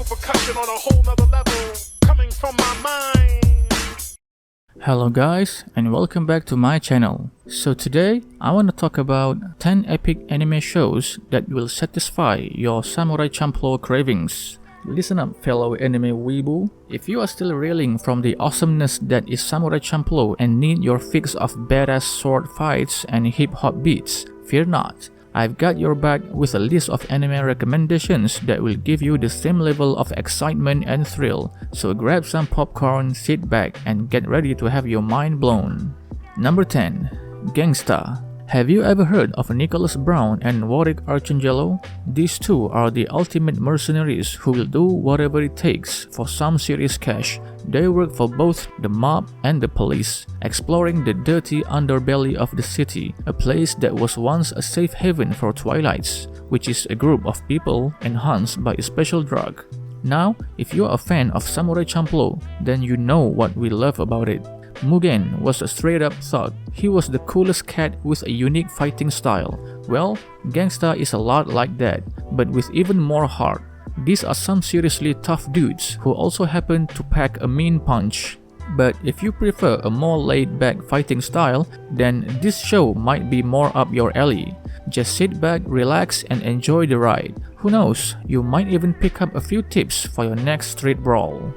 percussion on a whole nother level, coming from my mind. Hello guys, and welcome back to my channel. So today, I want to talk about 10 epic anime shows that will satisfy your Samurai Champloo cravings. Listen up, fellow anime weebu. If you are still reeling from the awesomeness that is Samurai Champloo and need your fix of badass sword fights and hip-hop beats, fear not. I've got your back with a list of anime recommendations that will give you the same level of excitement and thrill, so grab some popcorn, sit back, and get ready to have your mind blown. Number 10. Gangsta. Have you ever heard of Nicholas Brown and Warwick Archangelo? These two are the ultimate mercenaries who will do whatever it takes for some serious cash. They work for both the mob and the police, exploring the dirty underbelly of the city, a place that was once a safe haven for Twilights, which is a group of people enhanced by a special drug. Now, if you are a fan of Samurai Champloo, then you know what we love about it. Mugen was a straight-up thug. He was the coolest cat with a unique fighting style. Well, Gangsta is a lot like that, but with even more heart. These are some seriously tough dudes who also happen to pack a mean punch. But if you prefer a more laid-back fighting style, then this show might be more up your alley. Just sit back, relax, and enjoy the ride. Who knows, you might even pick up a few tips for your next street brawl.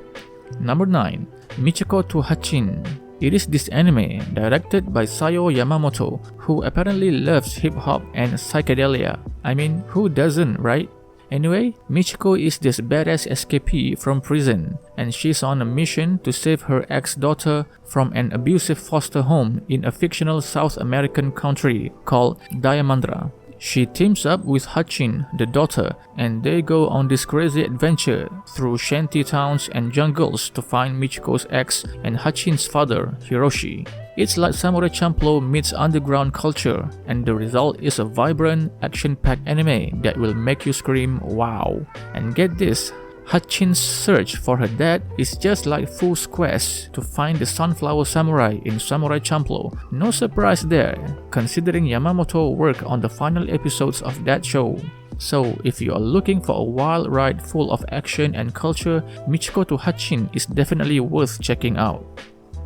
Number 9. Michiko to Hachin. It is this anime, directed by Sayo Yamamoto, who apparently loves hip-hop and psychedelia. I mean, who doesn't, right? Anyway, Michiko is this badass escapee from prison, and she's on a mission to save her ex-daughter from an abusive foster home in a fictional South American country called Diamandra. She teams up with Hachin, the daughter, and they go on this crazy adventure through shanty towns and jungles to find Michiko's ex and Hachin's father, Hiroshi. It's like Samurai Champloo meets underground culture, and the result is a vibrant, action-packed anime that will make you scream wow. And get this, Hachin's search for her dad is just like Fu's quest to find the Sunflower Samurai in Samurai Champloo. No surprise there, considering Yamamoto worked on the final episodes of that show. So, if you are looking for a wild ride full of action and culture, Michiko to Hachin is definitely worth checking out.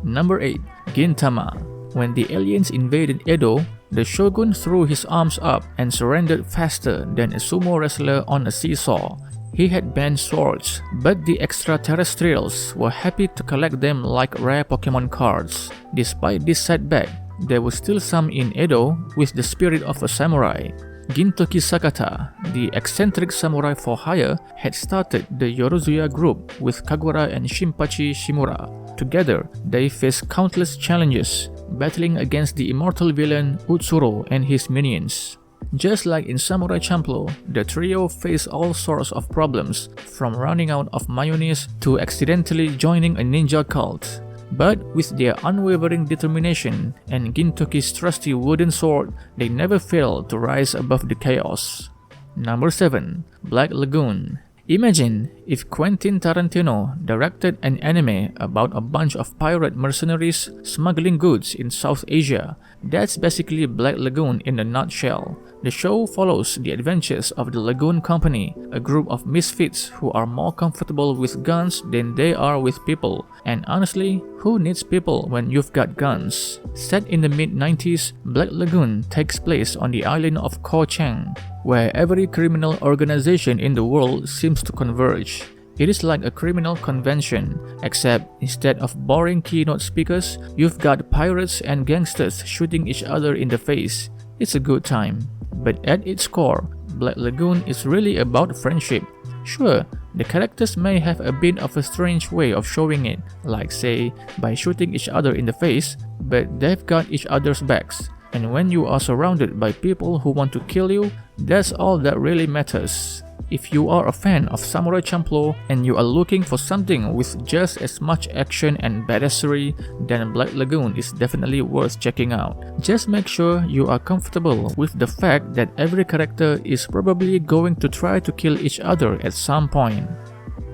Number 8. Gintama. When the aliens invaded Edo, the shogun threw his arms up and surrendered faster than a sumo wrestler on a seesaw. He had banned swords, but the extraterrestrials were happy to collect them like rare Pokemon cards. Despite this setback, there was still some in Edo with the spirit of a samurai. Gintoki Sakata, the eccentric samurai for hire, had started the Yorozuya group with Kagura and Shinpachi Shimura. Together, they faced countless challenges, battling against the immortal villain Utsuro and his minions. Just like in Samurai Champloo, the trio faced all sorts of problems, from running out of mayonnaise to accidentally joining a ninja cult. But with their unwavering determination and Gintoki's trusty wooden sword, they never failed to rise above the chaos. Number 7. Black Lagoon. Imagine if Quentin Tarantino directed an anime about a bunch of pirate mercenaries smuggling goods in South Asia. That's basically Black Lagoon in a nutshell. The show follows the adventures of the Lagoon Company, a group of misfits who are more comfortable with guns than they are with people. And honestly, who needs people when you've got guns? Set in the mid-90s, Black Lagoon takes place on the island of Ko Chang, where every criminal organization in the world seems to converge. It is like a criminal convention, except instead of boring keynote speakers, you've got pirates and gangsters shooting each other in the face. It's a good time. But at its core, Black Lagoon is really about friendship. Sure, the characters may have a bit of a strange way of showing it, like say, by shooting each other in the face, but they've got each other's backs. And when you are surrounded by people who want to kill you, that's all that really matters. If you are a fan of Samurai Champloo and you are looking for something with just as much action and badassery, then Black Lagoon is definitely worth checking out. Just make sure you are comfortable with the fact that every character is probably going to try to kill each other at some point.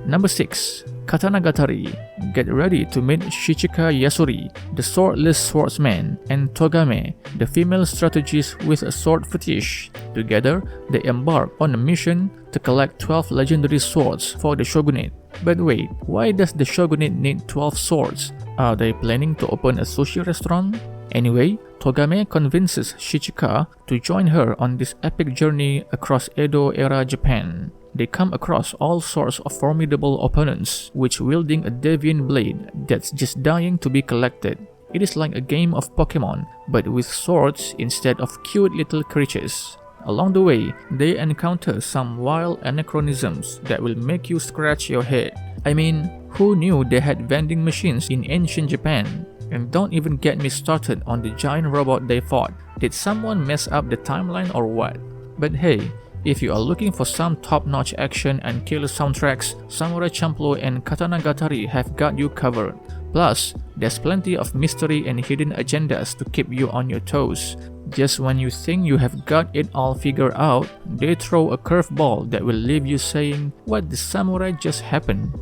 Number 6. Katana Gatori. Get ready to meet Shichika Yasuri, the swordless swordsman, and Togame, the female strategist with a sword fetish. Together, they embark on a mission to collect 12 legendary swords for the shogunate. But wait, why does the shogunate need 12 swords? Are they planning to open a sushi restaurant? Anyway, Togame convinces Shichika to join her on this epic journey across Edo-era Japan. They come across all sorts of formidable opponents, each wielding a deviant blade that's just dying to be collected. It is like a game of Pokemon, but with swords instead of cute little creatures. Along the way, they encounter some wild anachronisms that will make you scratch your head. I mean, who knew they had vending machines in ancient Japan? And don't even get me started on the giant robot they fought. Did someone mess up the timeline or what? But hey, if you are looking for some top-notch action and killer soundtracks, Samurai Champloo and Katana Gatori have got you covered. Plus, there's plenty of mystery and hidden agendas to keep you on your toes. Just when you think you have got it all figured out, they throw a curveball that will leave you saying, "What the samurai just happened?"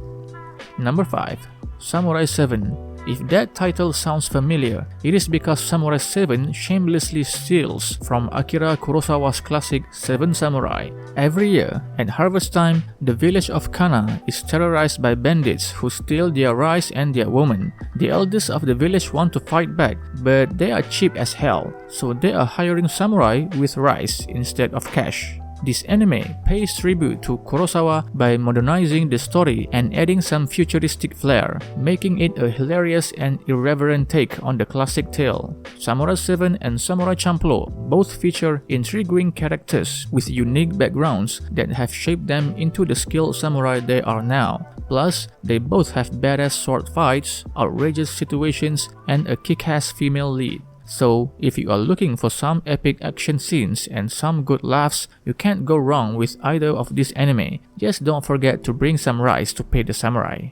Number 5. Samurai 7. If that title sounds familiar, it is because Samurai 7 shamelessly steals from Akira Kurosawa's classic Seven Samurai. Every year, at harvest time, the village of Kana is terrorized by bandits who steal their rice and their women. The elders of the village want to fight back, but they are cheap as hell, so they are hiring samurai with rice instead of cash. This anime pays tribute to Kurosawa by modernizing the story and adding some futuristic flair, making it a hilarious and irreverent take on the classic tale. Samurai 7 and Samurai Champloo both feature intriguing characters with unique backgrounds that have shaped them into the skilled samurai they are now. Plus, they both have badass sword fights, outrageous situations, and a kick-ass female lead. So, if you are looking for some epic action scenes and some good laughs, you can't go wrong with either of these anime. Just don't forget to bring some rice to pay the samurai.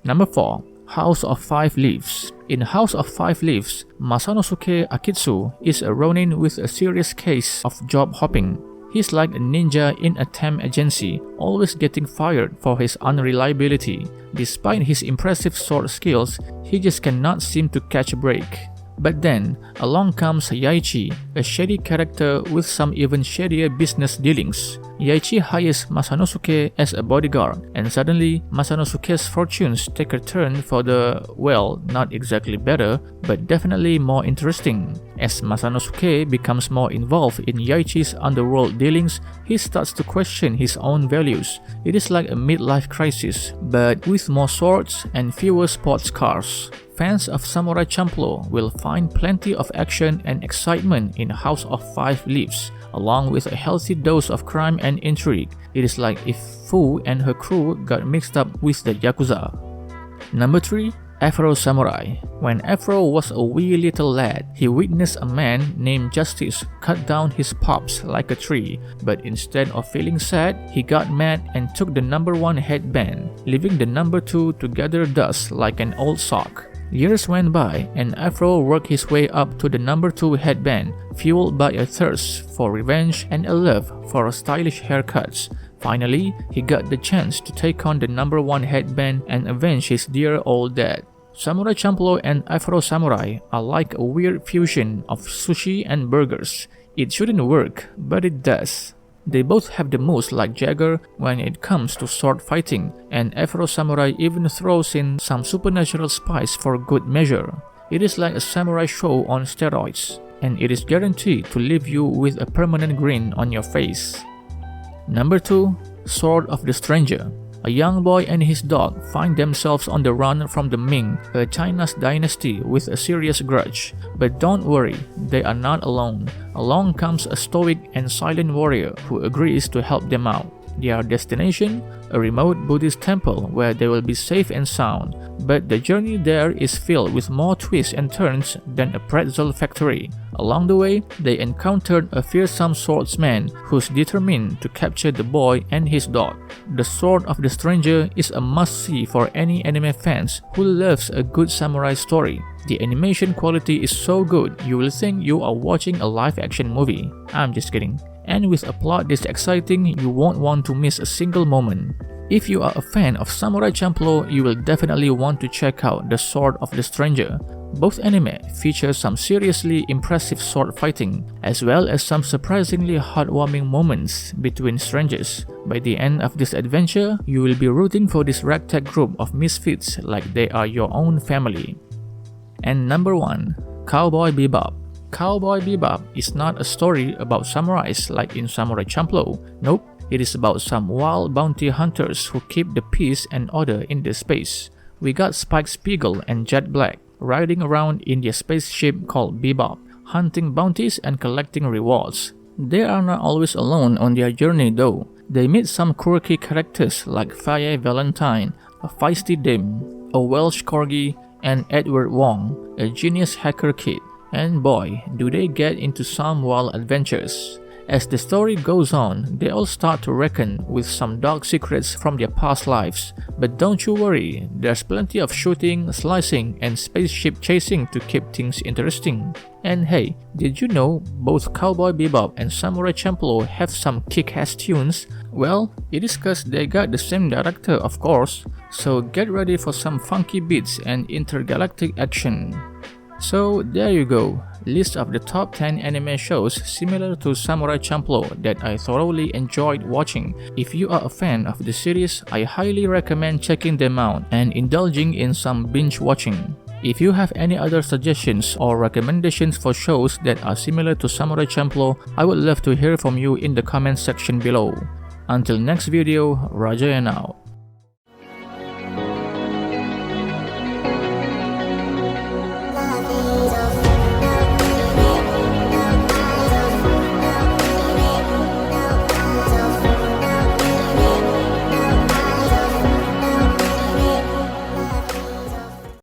Number 4. House of Five Leaves. In House of Five Leaves, Masanosuke Akitsu is a ronin with a serious case of job hopping. He's like a ninja in a temp agency, always getting fired for his unreliability. Despite his impressive sword skills, he just cannot seem to catch a break. But then, along comes Yaichi, a shady character with some even shadier business dealings. Yaichi hires Masanosuke as a bodyguard, and suddenly, Masanosuke's fortunes take a turn for the, well, not exactly better, but definitely more interesting. As Masanosuke becomes more involved in Yaichi's underworld dealings, he starts to question his own values. It is like a midlife crisis, but with more swords and fewer sports cars. Fans of Samurai Champloo will find plenty of action and excitement in House of Five Leaves, along with a healthy dose of crime and intrigue. It is like if Fu and her crew got mixed up with the Yakuza. Number 3. Afro Samurai. When Afro was a wee little lad, he witnessed a man named Justice cut down his pops like a tree, but instead of feeling sad, he got mad and took the number 1 headband, leaving the number 2 to gather dust like an old sock. Years went by, and Afro worked his way up to the number 2 headband, fueled by a thirst for revenge and a love for stylish haircuts. Finally, he got the chance to take on the number 1 headband and avenge his dear old dad. Samurai Champloo and Afro Samurai are like a weird fusion of sushi and burgers. It shouldn't work, but it does. They both have the moves like Jagger when it comes to sword fighting, and Afro Samurai even throws in some supernatural spice for good measure. It is like a samurai show on steroids, and it is guaranteed to leave you with a permanent grin on your face. Number 2. Sword of the Stranger. A young boy and his dog find themselves on the run from the Ming, a China's dynasty with a serious grudge. But don't worry, they are not alone. Along comes a stoic and silent warrior who agrees to help them out. Their destination? A remote Buddhist temple where they will be safe and sound. But the journey there is filled with more twists and turns than a pretzel factory. Along the way, they encountered a fearsome swordsman who's determined to capture the boy and his dog. The Sword of the Stranger is a must-see for any anime fans who loves a good samurai story. The animation quality is so good you will think you are watching a live-action movie. I'm just kidding. And with a plot this exciting, you won't want to miss a single moment. If you are a fan of Samurai Champloo, you will definitely want to check out The Sword of the Stranger. Both anime feature some seriously impressive sword fighting, as well as some surprisingly heartwarming moments between strangers. By the end of this adventure, you will be rooting for this ragtag group of misfits like they are your own family. And number 1. Cowboy Bebop. Cowboy Bebop is not a story about samurais like in Samurai Champloo. Nope, it is about some wild bounty hunters who keep the peace and order in the space. We got Spike Spiegel and Jet Black riding around in their spaceship called Bebop, hunting bounties and collecting rewards. They are not always alone on their journey though. They meet some quirky characters like Faye Valentine, a feisty dame, a Welsh corgi, and Edward Wong, a genius hacker kid. And boy, do they get into some wild adventures. As the story goes on, they all start to reckon with some dark secrets from their past lives. But don't you worry, there's plenty of shooting, slicing, and spaceship chasing to keep things interesting. And hey, did you know both Cowboy Bebop and Samurai Champloo have some kick-ass tunes? Well, it is cause they got the same director of course, so get ready for some funky beats and intergalactic action. So there you go, list of the top 10 anime shows similar to Samurai Champloo that I thoroughly enjoyed watching. If you are a fan of the series, I highly recommend checking them out and indulging in some binge watching. If you have any other suggestions or recommendations for shows that are similar to Samurai Champloo, I would love to hear from you in the comment section below. Until next video, Raja and out.